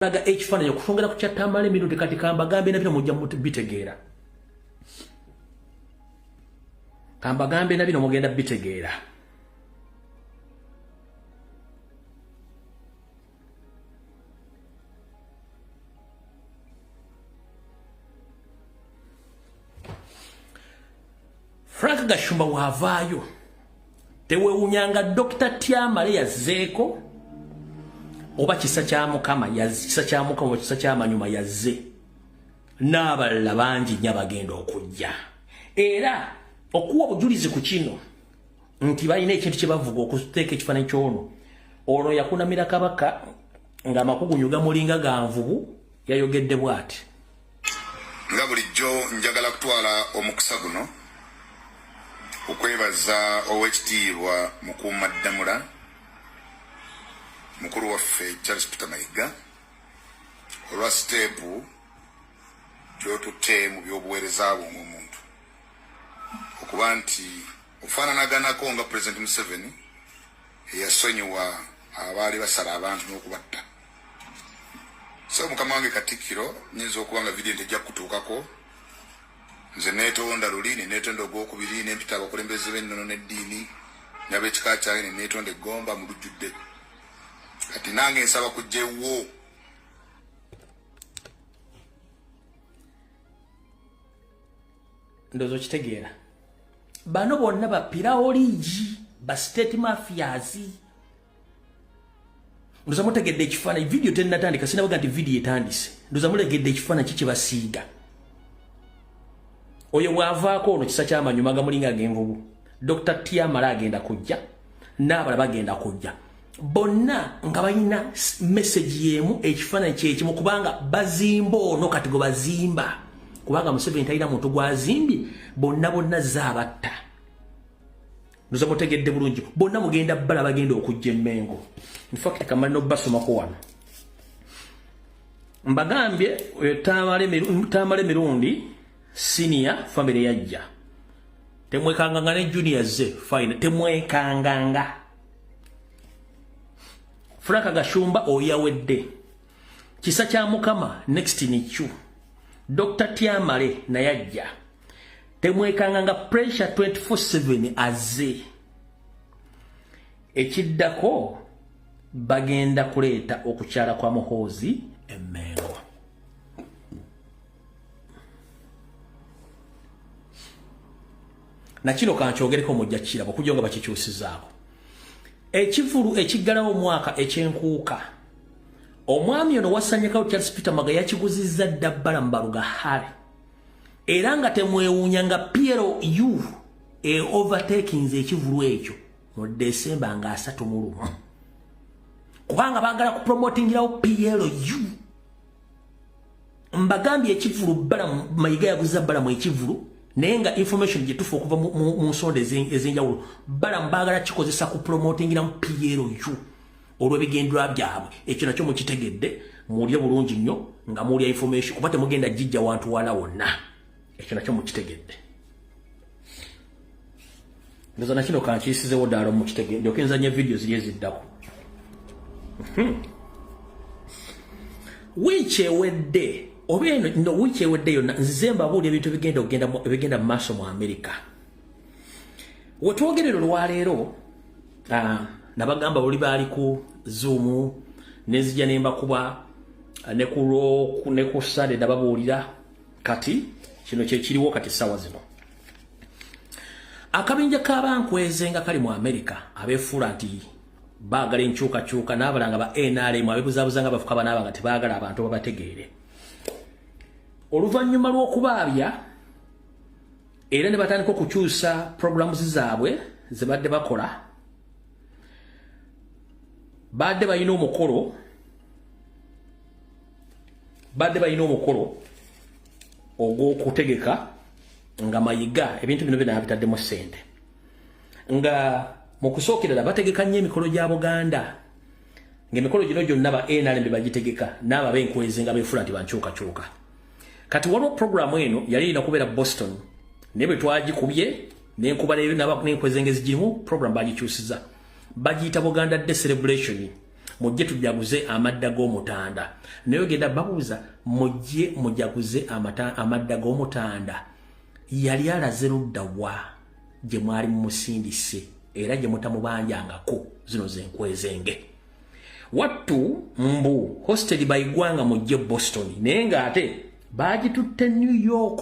laga ekifaananyi okusongera ku kyatamala emirundi kati kambagambe nabino mujja bitegeera. Kambagambe nabino mugenda bitegeera. Frank Gashumba wavaayo tewewunyanga Dr. Tyamale yazzeeko oba kisa kya Mukama oba kisa kya Manyuma yazze n'abalala bangi nnyo bagenda okujja era okuwa obujulizi ku kino nti balina ekintu kye bavuga okuteeka ekifaananyi ky'ono ono yakunamira Kabaka ng'amakugunyu gamulinga ga nvubu yayogedde bw'ati. Nga bulijjo njagala kutwala omukisa guno okwebaza ow'ekitiibwa Mukuumaddamula mukulu waffe Charles Peter Mayiga olwa siteepu gy'otutte mu by'obuweereza bw'omuntu okuba nti ofaananaganako nga President Museveni eyasonyiwa abaali basala abantu n'okubatta. So mukama wange Katikkiro nyinza okuba nga vidiyo tejja kutuukako nze neetonda luli neetonda ogwokubiri nempita abakulembeze b'ennono n'eddiini n'ab'ekika kyange neetonda eggomba mu lujjudde kati nange nsaba kujjewo. Ndozo kitegeera bano bonna bapira oligi ba state mafias ndoza mutegedde ekifaananyi video tennatandika sinabaga nti video etandise ndoza mulegedde ekifaananyi kiki basiiga oyo bwavaako ono kisa ky'amanyuma gamulinga g'envubu Dr. Tyamale agenda kujja n'abalala bagenda kujja bonna nga balina message yemu ekifaananyi kyekimu kubanga bazimba ono kati gwe bazimba kubanga Museveni talina muntu gwazimbi bonna zaabatta. Ndoza mutegedde bulungi bonna mugenda bbala bagenda okujja Mmengo. In fact kamali no basomako wano mbagambye Tamale mirundi senior family yajja temwekanganga ne junior ze fine temwekanganga. Frank Gashumba oyawedde kisa kya Mukama next ni chu Dr. Tyamale nayajja temwekanganga pressure 24/7 azze ekiddako bagenda kuleeta okukyala kwa Muhoozi Mmengo. Nakino kankyogereko mujja kirabo kujja nga bakikyusizaako ekivulu ekiggalawo omwaka ekyenkuuka omwami ono wasanyakawo Charles Peter Maga yakiguzizza ddabbala mu Balugahale era nga temwewuunyanga PLU overtakings ekivulu ekyo mu December nga 31 kubanga baagala kupromotingirawo PLU. Mbagambye ekivulu bbala Mayiga yaguzizza bbala mu ekivulu naye nga information gye tufa okuva mu nsonda ez'enjawulo bbala mbaagala kikozesa ku promotingira mu PLU olw'ebigendera byabwe ekyo nakyo mukitegedde muwulire bulungi nnyo nga muwulya information kuba temugenda jijja wantu wala wonna ekyo nakyo mukitegedde. Ndoza nakino kankiyisizewo ddaala mukitegedde ndyoke nzanya video ziri eziddako. Wiiki ewedde oba eno wiiki ewedde yonna nzize mbabuulira ebintu ebigenda mu maaso mu America. Wetwogerera olwaleero nabagamba buli baali ku Zoom nezijja nembakuba ne ku Sunday nababuulira kati kino kyekiriwo kati ssaawa zino. Akabinja k'abankweze nga kali mu America abeefuula nti baagala enkyukakyuka n'abalanga ba NRM abeebuzaabuza nga bafuka banaaba nga tebaagala abantu babategeere. Oluvannyuma lw'okubaabya era ne batandika okukyusa programs zaabwe ze badde bakola badde balina omukolo ogw'okutegeka nga Mayiga ebintu bino byonna bitaddemu ssente nga mu kusookerera bategeka nnyo emikolo gya Buganda ng'emikolo gino gyonna ba NRM bagitegeka n'aba b'enkwezi nga beefula nti bankyukakyuka. Kati waliwo programu eno yali erina kubeera Boston naye bwe twagikubye n'enkuba n'enkwezi engezi girimu programu bagikyusiza bagiyita Buganda Day Celebration mujje tujaguze amadda g'omutanda naye ogenda babuuza mujje mujaguze amadda g'omutanda yali alaze ludda wa gye mwali mumusindise era gye mutamubanjangako zino zenkwezenge wattu mbu hosted bayigwanga mujje Boston naye ng'ate bagitutte New York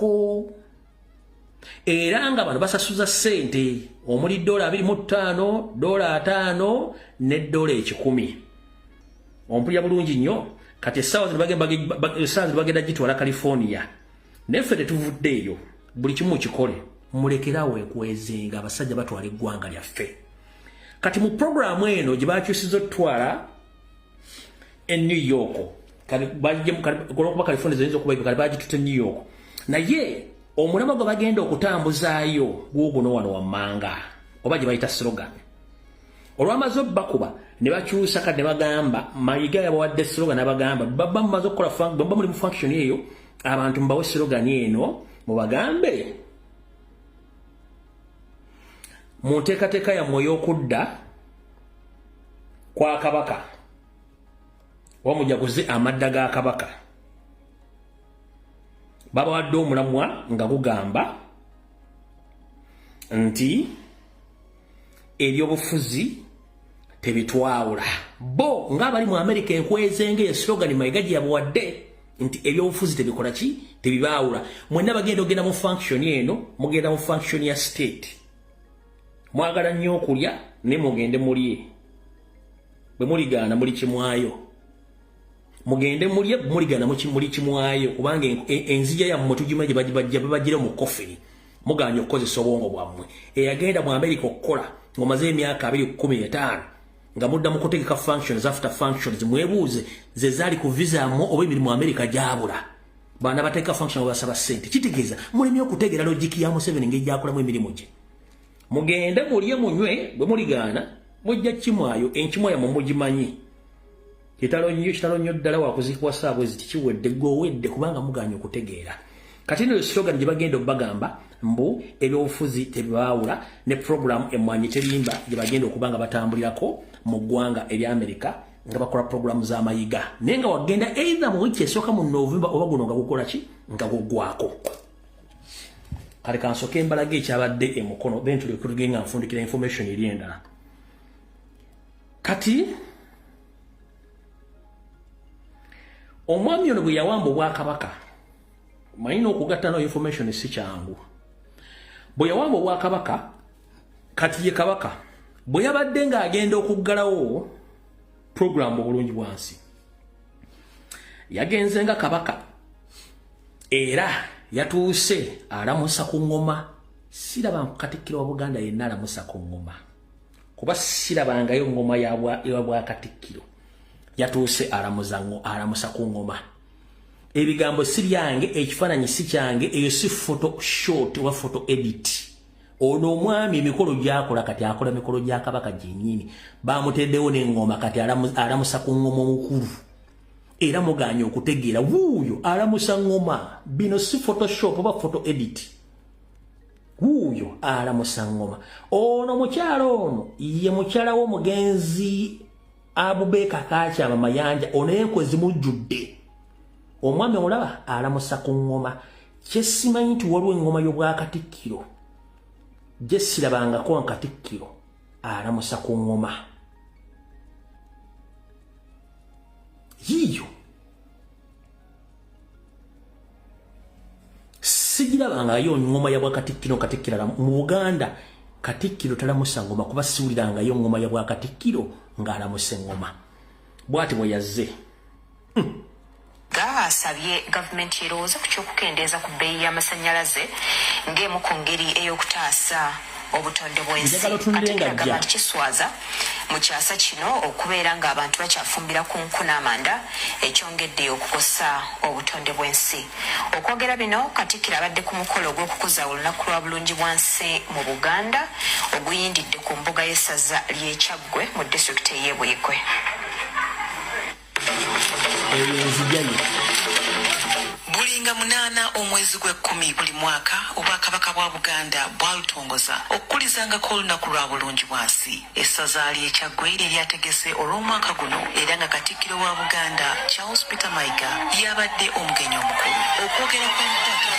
era nga bano basasuza ssente omuli $25 $5 ne $10 ompulya bulungi nnyo kati essaawa zino bagenda gitwala California neffe tetuvuddeeyo buli kimu kikole mulekerawo enkwezenga abasajja batwala eggwanga lyaffe kati mu programu eno gye bakyusiza otwala New York kuba California ziyinza okuba kali bagitutte New York naye omulama gwe bagenda okutambuzaayo guuguno wano wammanga oba gye bayita slogan olwamaze bakuba ne bakyusa kati ne bagamba mayiga yabawadde slogan n'abagamba baba mumaze okukola baba muli mu function eyo abantu mbawe slogan eno mubagambe mu nteekateeka yammwe ey'okudda kwa kabaka wamujaguze amadda ga kabaka babawadde omulamwa nga gugamba nti ebyobufuzi tebitwawula bo ng'abali mu America enkwezenge ya slogan mayiga gye yabawadde nti ebyobufuzi tebikola ki tebibaawula mwenna bagenda ogenda mu function eno mugenda mu function ya state mwagala nnyo okulya ne mugende mulye bwe muligaana muli kimwayo mugende mulye muligana muli kimwayo kubanga enzija yammwe tugimaje bagira mu kofini muganya okukozesa obwongo bwammwe eyagenda mu America okukola ngomaze emyaka 215 nga mudda mu kutegeka functions after functions mwebuuze ze zaali ku visa mu oba emirimu mu America gyabula bana bategeka function basaba ssente kitegeeza mulimye okutegera logic ya Museveni ng'ejjakolamu emirimu gye mugende mulye munywe bwe muligaana mujja kimwayo enkimwayo mugimanyi kitalo nnyo ddala wakuzikibwa ssaabwe ziti kiwedde gwowedde kubanga muganya okutegeera kati no slogan gye bagenda obbagamba mbu ebyobufuzi tebibaawula ne program emwanyi terimba gye bagenda okubanga batambulirako mu ggwanga erya America nga bakola programu z'amayiga naye nga wagenda either mu wiki esooka mu November oba guno nga gukola ki nga guggwako kale kansooka embalaga ekyabadde emukono bentuli okutugenga nfundikira information eri endala kati omwami ono bwe yawamba obwakabaka mayina okugatta no information si kyangu bwe yawamba obwakabaka kati ye kabaka bwe yabadde ng'agenda okuggalawo program obulungi bwansi yagenze nga kabaka era yatuuse alamusa ku ngoma siraba Katikkiro wa Buganda yenna alamusa ku ngoma kuba sirabangayo ngoma ya Bwakatikkiro yatuuse alamusa ku ngoma ebigambo si byange ekifaananyi si kyange eyo si photo short wa photo edit ono omwami emikolo gyakola kati akola mikolo gya kabaka gyennyini bamuteddewo n'engoma kati alamusa ku ngoma omukulu era muganya okutegeera wuuyo alamusa ngoma bino si photoshop oba photo edit wuuyo alamusa ngoma ono mukyalo ono ye mukyala w'omugenzi Abubeka Kakyama Mayanja ono enkozi mujjudde omwami omulaba alamusa ku ngoma kyesimanyi nti waliwo engoma y'Obwakatikkiro gye sirabangako Katikkiro alamusa ku ngoma yiyo sigirabangayo ngoma ya Bwakatikkiro Katikkiro mu Buganda Katikkiro talamusa ngoma kuba siwulirangayo ngoma ya Bwakatikkiro ng'alamusa engoma bw'ati bwe yazze asabye gavumenti erowooza ku ky'okukendeeza ku bbeeyi y'amasannyalaze ng'emu ku ngeri ey'okutaasa obutonde bw'ensi ate kiragamba nti kiswaza mu kyasa kino okubeera ng'abantu bakyafumbira ku nku n'amanda ekyongedde okukosa obutonde bw'ensi okwogera bino Katikkiro abadde ku mukolo ogw'okukuza olunaku lwa bulungi bwansi mu Buganda oguyindidde ku mbuga y'essaza ly'e Kyaggwe mu disitulikiti y'e Bwikwe. Buli nga 8 omwezi gw'Ekkumi buli mwaka Obwakabaka bwa Buganda bwalutongoza okukulizangako olunaku lwa bulungibwansi. Essaza ly'Ekyaggwe lyategese olw'omwaka guno era nga Katikkiro wa Buganda Charles Peter Mayiga yabadde omugenyi omukulu. Okwogera kw'Omutaka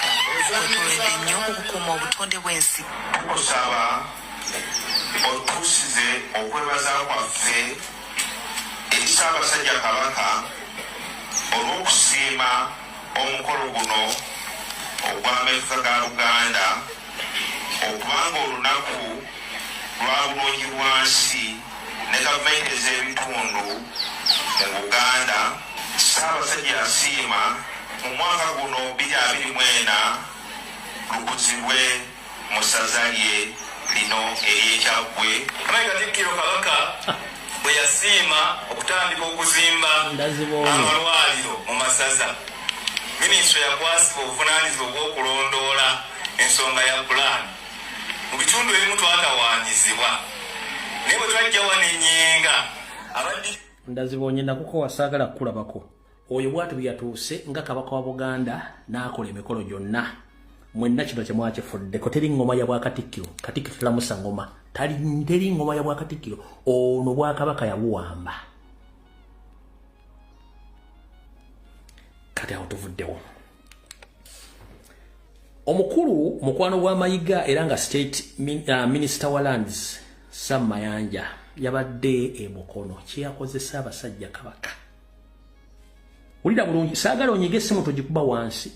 kwetoolodde nnyo okukuuma obutonde bw'ensi. Tukusaba otuusize okwebaza kwaffe eri Ssaabasajja Kabaka olw'okusiima omukolo guno ogw'ameefuga ga Buganda okubanga olunaku lwa bulungibwansi ne gavumenti ez'ebitundu mu Buganda Ssaabasajja yasiima mu mwaka guno 2024 lukuzibwe mu ssaza lye lino ery'Ekyaggwe. Katikkiro Kabaka bwe yasiima okutandika okuzimba amalwaliro mu masaza, minisitule yakwasibwa obuvunaanyizibwa obw'okulondoola ensonga ya pulaani. Mu bitundu ebimu twatawaanyizibwa naye bwe twajja wano ennyinga ndazibonye nakuko wasaagala kukulabako oyo bwatu byatuuse nga Kabaka wa Buganda n'akola emikolo gyonna. Mwenna kino kye mwakifuddeko. Teri ngoma ya Bwakatikkiro, Katikkiro tulamusa ngoma, teri ngoma ya Bwakatikkiro, ono Bwakabaka yabuwamba. Kati awo tuvuddewo. Omukulu mukwano gwa Mayiga era nga State Minister wa Lands Sam Mayanja yabadde e Mukono kyeyakozesa abasajja Kabaka. Ulira bulungi, saagala onyige essimu togikuba wansi.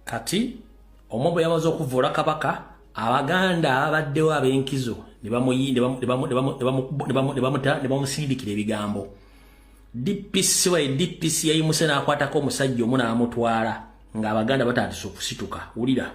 Kati omwabo yamaze okuvuula Kabaka, Abaganda abaddewo ab'enkizo ne bamusindikira ebigambo. DPC wa DPC yayimuse n'akwatako omusajja omu n'amutwala ng'Abaganda batandise okusituka. Wulira.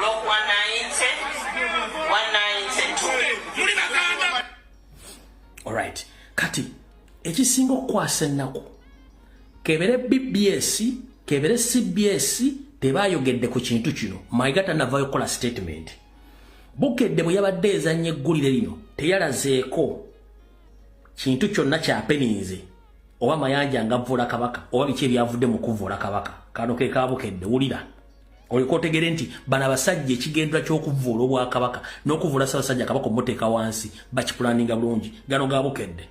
Block 190, 192. Alright. Kati, ekisinga okukwasa ennaku kebere BBS, kebere CBS tebayogedde ku kintu kino. Mayiga tanavayo kola statement. Bukedde bwe yabadde ezannya eggulire lino teyalazeeko kintu kyonna kyapeninze oba mayanja ngavula kabaka oba biki ebyavudde mu kuvula kabaka. Kano ke kabukedde wulira. Oliko otegere nti bana abasajja ekigendera ky'okuvula obwakabaka n'okuvula Ssaabasajja kabaka omuteeka wansi bakipulaninga bulungi. Gano gabukedde.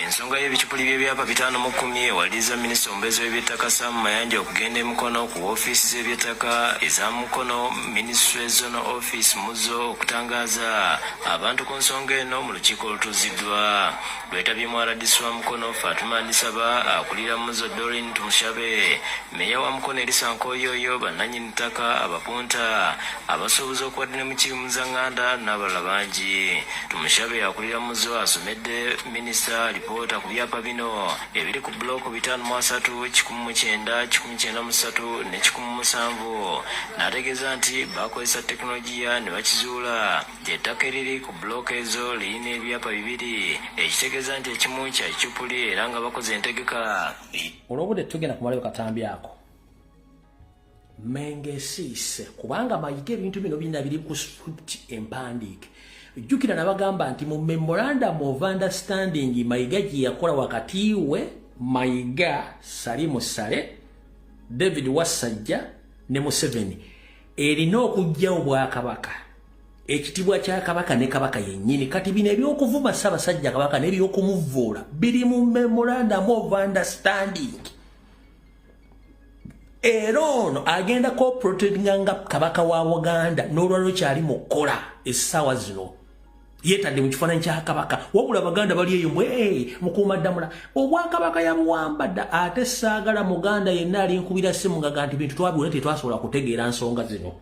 Ensonga y'ebicupuli by'ebyapa 510 ewaliza minisita omubeezi w'eby'ettaka Sam Mayanja okugenda emukono ku woofiisi z'eby'ettaka eza mukono Ministry Zonal Office muzo okutangaaza abantu ku nsonga eno mu lukiiko olutuuziddwa. Lwetabyemu aladisi wa mukono Fatuma Ndisaba, akulira muzo Doreen Tumushabe, meya wa mukono Elisa Nkoyoyo, bannannyini ttaka, abapunta, abasuubuzi okuwadde ne mu Kirimuzanganda n'abalala bangi. Tumushabe akulira muzo asomedde minisita lipoota ku byapa bino ebiri ku buloko 503, 109, 193 ne 107. N'ategeeza nti bakozesa tekinologiya ne bakizuula ettaka eriri ku buloko ezo lirina ebyapa 2 ekitegeeza nti ekimu kya kicupuli era nga bakoze entegeka. Olwobudde tugenda kumalayo katambi ako. Mengesiise kubanga Mayiga ebintu bino bina biri ku script empandiike. Jukira nabagamba nti mu memorandum of understanding Mayiga gye yakola wakati we Mayiga, Salimu Sale, David Wasajja ne Museveni erina okujja obwakabaka ekitibwa kya kabaka ne kabaka yennyini. Kati bino ebyokuvuma Ssaabasajja kabaka n'ebyokumuvuula biri mu memorandum of understanding. Era ono agenda ko protectinga kabaka wa Buganda n'olwaliro kyali mu kkola essaawa zino. Yetadde mu kifaananyi kya kabaka wabula Abaganda bali eyo mukuumaddamula obwakabaka yabuwambadda. Ate saagala Muganda yenna alinkubira simu ngaga nti bintu twabiwona tetwasobola kutegeera nsonga zino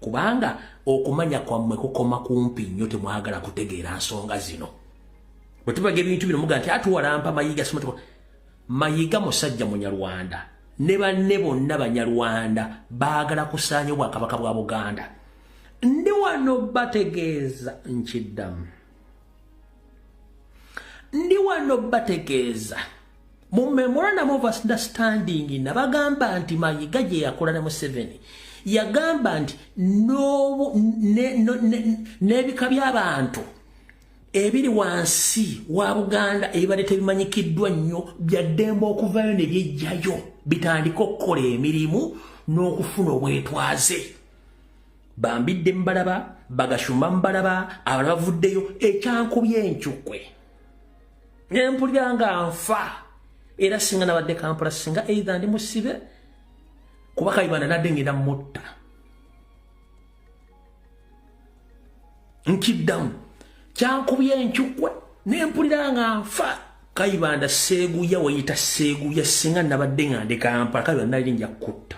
kubanga okumanya kwammwe kukoma kumpi nnyo temwagala kutegeera nsonga zino. Bwe tubaga ebintu bino muga nti atuwalampa Mayiga simutuko. Mayiga musajja Munyarwanda ne banne bonna Banyarwanda baagala kusaanya obwakabaka bwa Buganda. Ndi wano bategeeza nkiddamu. Ndi wano bategeeza mu memorandum of understanding nabagamba nti Mayiga gye yakola ne Museveni yagamba nti n'ebika by'abantu ebiri wansi wa Buganda ebibadde tebimanyikiddwa nnyo bya ddembe okuvayo ne byejjayo bitandika okukola emirimu n'okufuna obwetwaze. Bambidde mbalaba, Bagashumba mbalaba, abalala bavuddeyo ekyankubye enkyukwe. Nempulira nga nfa era singa nabadde Kampala singa either ndi musibe kuba Kayibanda nadde ngenda mutta. Nkiddamu kyankubye enkyukwe nempulira nga nfa. Kayibanda seeguya wayita seeguya singa nabadde nga ndi Kampala Kayibanda nali nja kutta.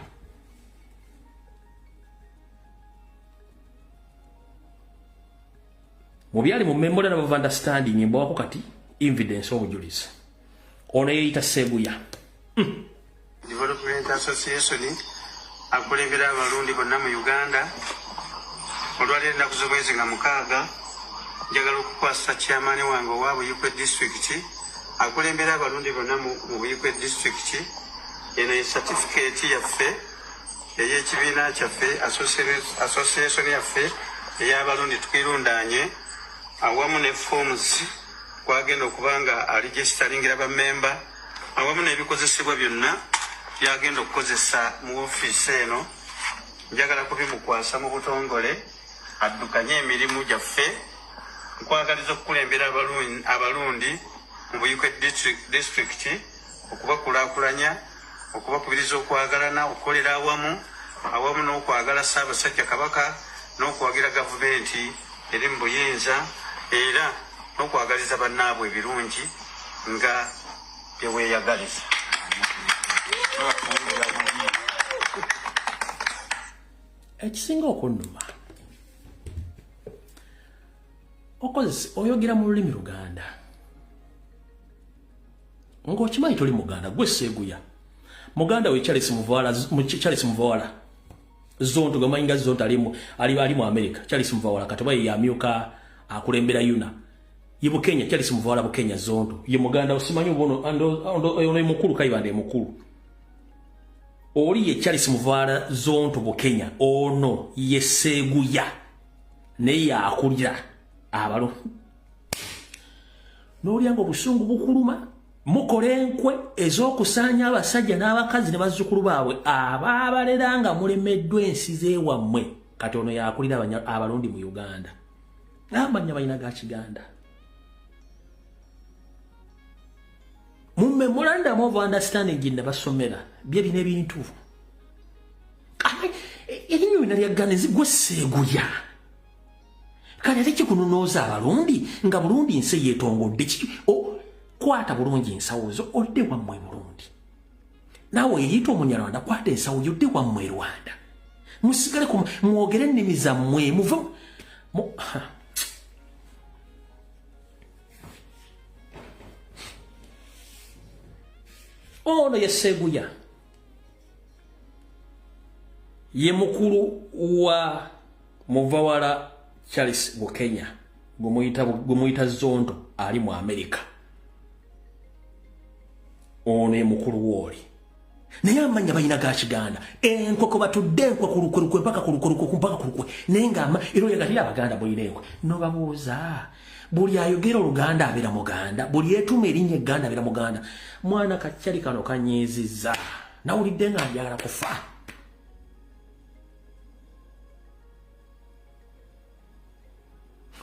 Mubyali mu memorandum of understanding mbawako kati evidence obujulizi. Ono yeyita seeguya. Development Association akulembera abalundi bonna mu Uganda olwaliro ennaku z'omwezi nga 6 njagala okukwasa chairman wange owa Buyikwe district akulembera abalundi bonna mu Buyikwe district. Eno ye certificate yaffe ey'ekibiina kyaffe association yaffe ey'abalundi tukirundanye awamu ne forms kwagenda okubanga aregisteringira bammemba awamu n'ebikozesebwa byonna byagenda okukozesa mu ofiisi eno. Njagala kubimukwasa mu butongole addukanye emirimu gyaffe. Nkwagaliza okukulembera abalundi mu Buyikwe district okubakulaakulanya, okubakubiriza okwagalana, okukolera awamu n'okwagala Ssaabasajja Kabaka n'okwagira gavumenti eri mu buyinza era n'okwagaliza bannaabwe ebirungi nga byeweeyagaliza. Ekisinga okunnuma oyogera mu lulimi Luganda ng'okimanyi toli Muganda gwe seeguya muganda we Charles Muvawala zonto gamayinga zonto ali mu America. Charles Muvawala katoba yamyuka akulembera yuna yibu Kenya. Charles Muvawala bu Kenya zonto ye muganda osimanyi bono ono mukuru kaibande mukuru oli ye Charles Muvawala zonto bu Kenya ono yeseguya ne yakulira abalo n'olyango busungu bukuluma mukole enkwe ez'okusanya abasajja n'abakazi ne bazzukulu baabwe abaabaleranga mulemeddwa ensi z'ewammwe kati ono yakulira abalundi mu Uganda n'amanya balina ga Kiganda. Mu memorandum of understanding gye basomera bye bino ebintu erinyo bina lyaganezi gwe Seeguya kale ate kikunonooza abalundi nga Burundi nsi yeetongodde kwata bulungi ensawo zo odde wammwe Burundi naawe eyita Omunyarwanda kwata ensawo yo odde wammwe Rwanda musigale mwogere ennimi zammwe muva ono ye Seeguya ye mukulu wa Muvawala Charles mu Kenya gumuyita zonto ali mu America. Ono ye mukulu woli naye amanya balina ga Kiganda enkoko batudde enkwe kulukwe mpaka kulukwe naye ng'ama ero yagatira Abaganda bulina enkwe no babuuza buli ayogera Oluganda abeera Muganda buli yeetuma erinnya Egganda abeera Muganda. Mwana kakyali kano kanyeezizza nawulidde nga njagala kufa.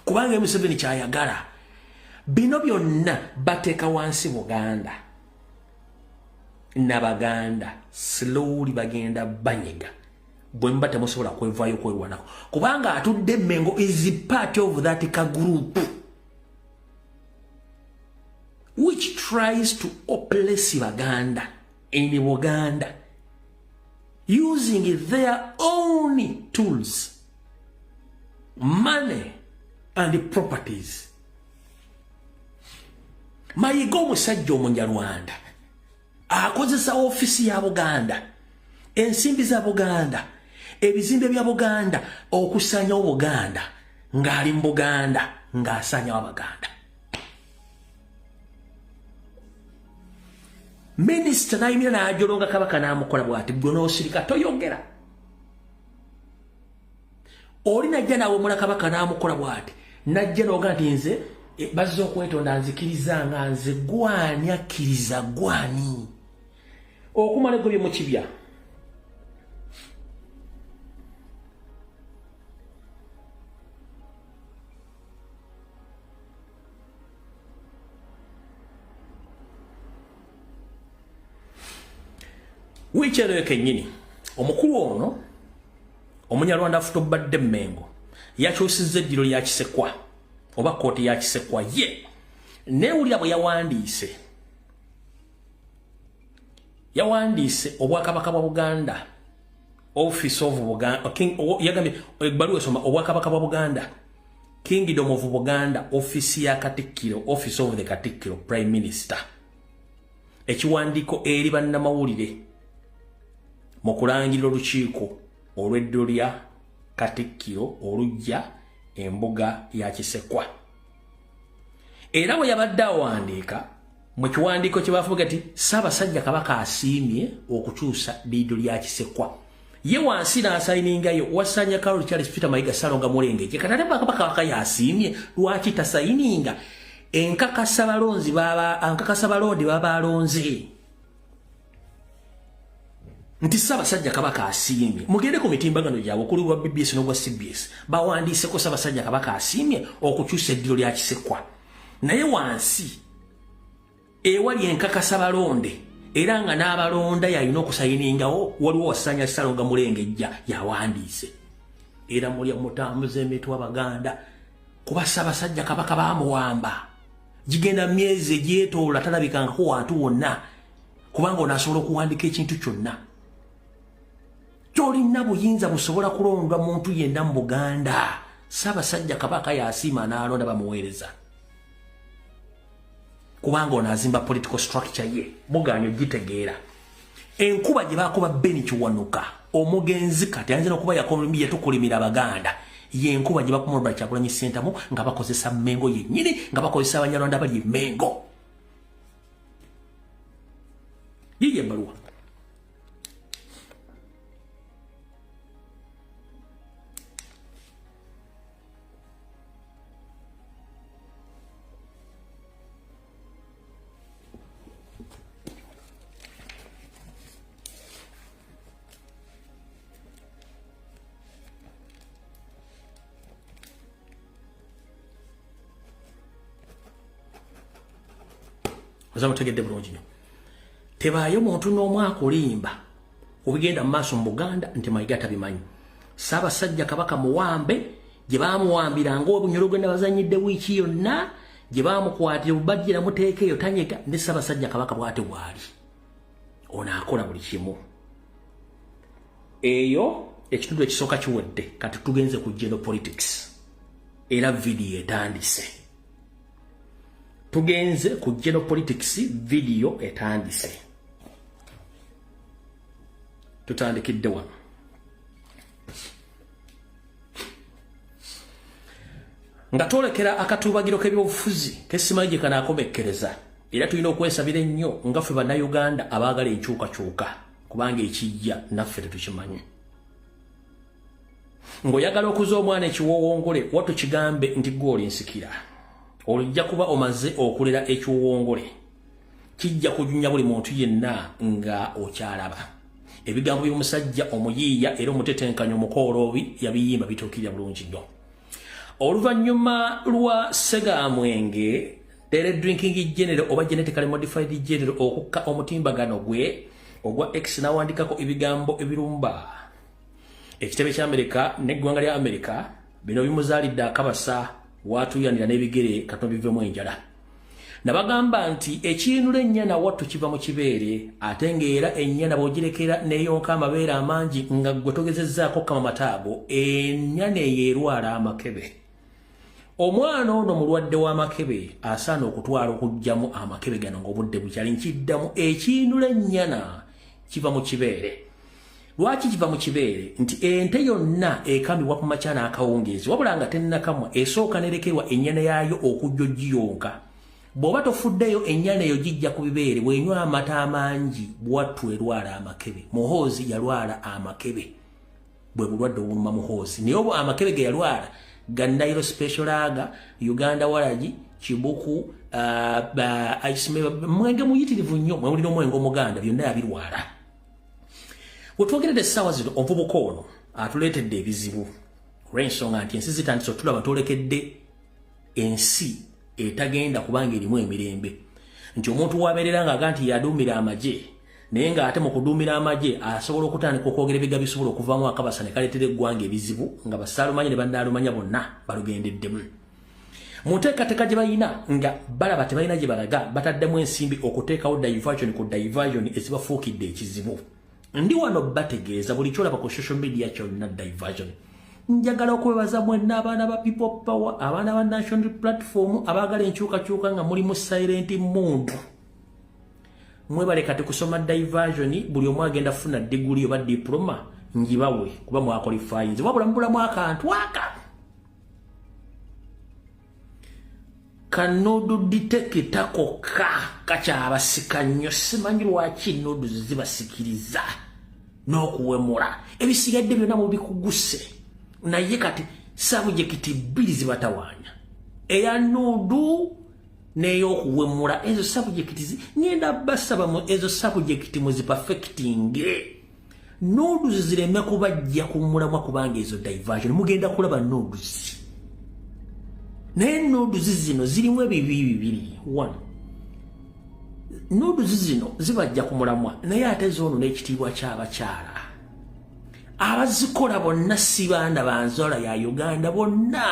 Kubanga Museveni kyayagala bino byonna bateeka wansi Buganda n'Abaganda slowly bagenda banyiga bwemba temusobola kwevaayo kwerwanako kubanga atudde Mmengo is part of that group which tries to oppress Baganda in Buganda using their own tools, money and properties. Mayiga omusajja Omunyarwanda akozesa ofisi ya Buganda, ensimbi za Buganda, ebizimbe bya Buganda okusanya Obuganda ng'ali mu Buganda ng'asanya Abaganda. Minister naimira n'ajolonga Kabaka n'amukola bw'ati gwe n'osirika toyogera. Oli najja nawe omula Kabaka n'amukola bw'ati najja n'oga nti nze bazza okwetonda nzikiriza nga nze gwani akkiriza gwani okumala egobye mu kibya. Wikyero kennyini omukulu ono Omunyarwanda afutobadde Mmengo yakyusizza eddiro lya Kisekwa oba kooti ya Kisekwa ye neewulira bwe yawandiise Obwakabaka bwa Buganda Office of Buganda yagambye ebbaluwa esoma Obwakabaka bwa Buganda Kingdom of Buganda Office ya Katikkiro Office of the Katikkiro Prime Minister ekiwandiiko eri bannamawulire mu kulangirira olukiiko olw'eddiro lya Katikkiro olujja embuga ya Kisekwa. Era bwe yabadde awandiika mu kiwandiiko kye bafuga ati Ssaabasajja Kabaka asiimye okukyusa liido lya Kisekwa. Ye wansi n'asayiningayo wasanya Carol Charles Peter Mayiga Salonga Mulengeje kati ate Kabaka yasiimye lwaki tasayininga enkakasa balondi baba alonze nti Ssaabasajja Kabaka asiimye. Mugende ku mitimbagano gyabwe okuli gwa BBS n'ogwa CBS bawandiiseko Ssaabasajja Kabaka asiimye okukyusa eddiro lya Kisekwa. Naye wansi ewali enkakasa balonde era nga n'abalonda yalina okusayiningawo waliwo wasanya Salonga Mulengejja yawandiise. Era mulya mutambuza emitwe Abaganda kuba Ssaabasajja Kabaka bamuwamba gigenda myezi egyetoola talabikangako wantu wonna kubanga onaasobola okuwandika ekintu kyonna. Tolina buyinza busobola kulondwa muntu yenna mu Buganda. Ssaabasajja Kabaka yasiima n'alonda bamuweereza kubanga onaazimba political structure ye mugaanyo gitegeera enkuba gye bakuba Beni Kiwanuka omugenzi kati anze nokuba yakombi yetukulimira abaganda yenkuba gye bakumulwa Kyagulanyi Ssentamu nga bakozesa Mmengo yennyini nga bakozesa Abanyarwanda bali Mmengo yiye baluwa Ozamutegedde bulungi nnyo tebaayo muntu n'omu akulimba obigenda mu maaso mu Buganda nti Mayiga tabimanyi Ssaabasajja Kabaka Muwambe gye baamuwambira ng'obunyolo gwe nabazanyidde wiiki yonna gye baamukwatira bubajjira muteeka eyo tanyega ne Ssaabasajja Kabaka bw'ate bw'ali ono akola buli kimu eyo ekitundu ekisooka kiwedde kati tugenze ku general politics era vidiyo etandise tugenze ku general politics video etandise tutandikidde wano nga twolekera akatubagiro k'ebyobufuzi kesimanyi gye kanaakomekkereza era tulina okwesabira ennyo nga ffe bannayuganda abaagala enkyukakyuka kubanga ekijja naffe tetukimanyi ng'oyagala okuza omwana ekiwowongole wattu kigambe nti gw'oli nsikira olijja kuba omaze okulera ekiwowongole kijja kujunya buli muntu yenna nga okyalaba ebigambo by'omusajja omuyiiya era omutetenkanya omukooloobi yabiyimba bituukirira bulungi nnyo oluvannyuma lwa Segamwenge Dere Drinking General oba Genetically Modified General okukka omutimbagano gwe ogwa X n'awandikako ebigambo ebirumba ekitebe ky'Amerika n'eggwanga lya Amerika bino bimuzaalidde akabasa watuyanira n'ebigere Katonda bivemu enjala nabagamba nti ekinula ennyana wattu kiva mu kibeere ate ng'era ennyana bw'ogirekera n'eyonka amabeere amangi nga gwe togezezzaako kama mataago ennyana eyo erwala amakebe omwana ono mulwadde w'amakebe asaana okutwala okuggyamu amakebe gano ng'obudde bukyali nkiddamu ekinula ennyana kiva mu kibeere lwaki kiva mu kibeere nti ente yonna ekamibwa ku makya n'akawungeezi wabula nga tennakamwa esooka nerekerwa ennyana yaayo okujja ogiyonka bw'oba tofuddeyo ennyana eyo gijja ku bibeere bw'enywa amata amangi bwattu erwala amakebe muhoozi yalwala amakebe bwe bulwadde obuluma muhoozi naye obwo amakebe ge yalwala ga Nairo Special Lager Uganda Waragi Kibuku mwenge muyitirivu nnyo mwewulira omwenge omuganda byonna yabirwala wetwogeredde essaawa zino omuvubuka ono atuleetedde ebizibu olw'ensonga nti ensi zitandise otulaba twolekedde ensi etagenda kubanga erimu emirembe nti omuntu wabeerera ng'aga nti yaduumira amagye naye ng'ate mu kuduumira amagye asobola okutandika okwogera ebiga bisobola okuvaamu akabasa ne kaleetera eggwanga ebizibu nga bassaalumanya ne bannaalumanya bonna balugendeddemu mu nteekateeka gye balina nga balaba tebalina gye balaga bataddemu ensimbi okuteekawo diversion ku diversion ezibafuukidde ekizibu ndi wano bategeeza buli kyolaba ku social media kyonna diversion njagala okwebaza mwenna abaana ba people power abaana ba national platform abaagala enkyukakyuka nga mulimu silent muntu mwebale kati kusoma diversion buli omu agenda funa diguli oba diploma njibawe kuba mwaqualifying wabula mubulamu akantu aka kanodu ditekita kokka kakyabasika nnyo simanyi lwaki nodu zibasikiriza n'okuwemula ebisigadde byonna mubikuguse naye kati sabujekiti bbiri zibatawaanya eya nodu n'ey'okuwemula ezo sabujekiti ngenda basaba mu ezo sabujekiti muzipafekitinge nodu zireme kubajja ku mulamwa kubanga ezo diversion mugenda kulaba noduzi naye noduzi zino zirimu ebibi bibiri one noduzi zino zibajja ku mulamwa naye ate zoono n'ekitiibwa ky'abakyala abazikola bonna si baana banzola ya Uganda bonna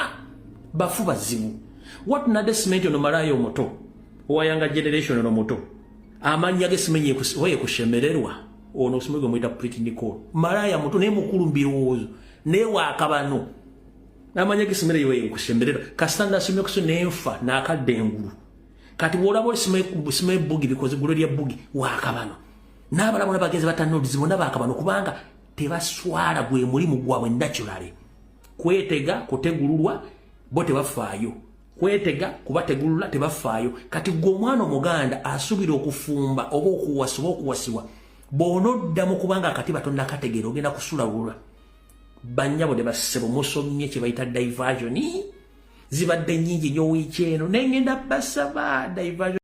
bafu bazibu watu nade simenti ono malaya omuto owayanga generation ono muto amanya ge simenye oye kushemererwa ono osimwe gwemuyita Pretty Nicole malaya muto naye mukulu mbirowoozo naye waakabano amanya ge simere yoye kushemererwa kasitanda simye kuso nenfa n'akadde engulu kati bw'olaba osimwe bugi bikoze gulo lya bugi waakabano n'abalabula bagezi batanodizi bonna baakabano kubanga tebaswala gwe mulimu gwabwe naturally. Kwetega kutegululwa bo tebafaayo. Kwetega kubategulula tebafaayo. Kati gwe omwana omuganda asubira okufumba oba okuwasibwa bw'onodda mu kubanga akatiba tonna kategeera ogenda kusulawula. Bannyabo ne bassebo musomye kye bayita diversion zibadde nnyingi nnyo wiiki eno naye ngenda basaba diversion